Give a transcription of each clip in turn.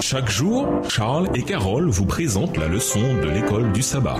Chaque jour, Charles et Carole vous présentent la leçon de l'école du sabbat.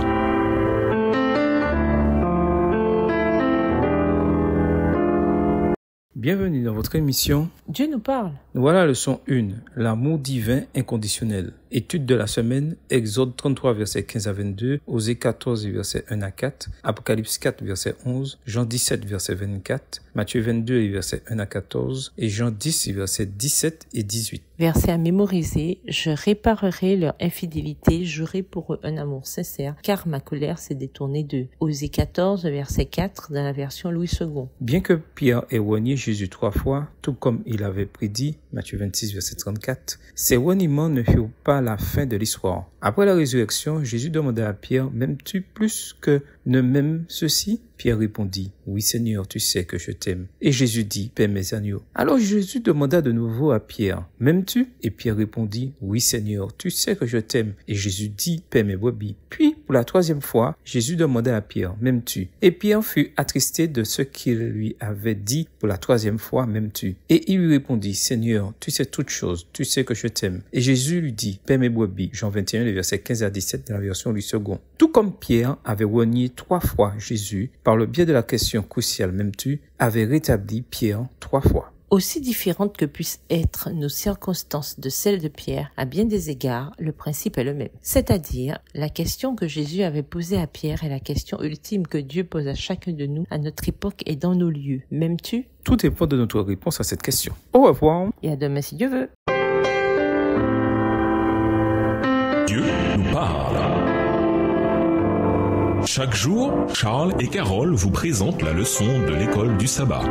Bienvenue dans votre émission Dieu nous parle. Voilà la leçon 1, l'amour divin inconditionnel. Étude de la semaine, Exode 33, versets 15 à 22, Osée 14, versets 1 à 4, Apocalypse 4, verset 11, Jean 17, verset 24, Matthieu 22, versets 1 à 14, et Jean 10, versets 17 et 18. Verset à mémoriser, je réparerai leur infidélité, j'aurai pour eux un amour sincère, car ma colère s'est détournée d'eux. Osée 14, verset 4, dans la version Louis II. Bien que Pierre ait renié Jésus 3 fois, tout comme il avait prédit, Matthieu 26, verset 34, ces reniements ne furent pas la fin de l'histoire. Après la résurrection, Jésus demanda à Pierre, m'aimes-tu plus que ne m'aime ceci? Pierre répondit, oui Seigneur, tu sais que je t'aime. Et Jésus dit, paie mes agneaux. Alors Jésus demanda de nouveau à Pierre, m'aimes-tu? Et Pierre répondit, oui Seigneur, tu sais que je t'aime. Et Jésus dit, paie mes brebis. Puis, pour la troisième fois, Jésus demanda à Pierre, m'aimes-tu? Et Pierre fut attristé de ce qu'il lui avait dit pour la troisième fois, m'aimes-tu? Et il lui répondit, Seigneur, tu sais toutes choses, tu sais que je t'aime. Et Jésus lui dit, paie mes brebis. Jean 21, les versets 15 à 17 de la version Louis II. Tout comme Pierre avait renié 3 fois Jésus, par le biais de la question cruciale, m'aimes-tu, avait rétabli Pierre 3 fois. Aussi différentes que puissent être nos circonstances de celles de Pierre, à bien des égards, le principe est le même. C'est-à-dire, la question que Jésus avait posée à Pierre est la question ultime que Dieu pose à chacun de nous, à notre époque et dans nos lieux. M'aimes-tu? Tout dépend de notre réponse à cette question. Au revoir. Et à demain si Dieu veut. Dieu nous parle. Chaque jour, Charles et Carole vous présentent la leçon de l'école du sabbat.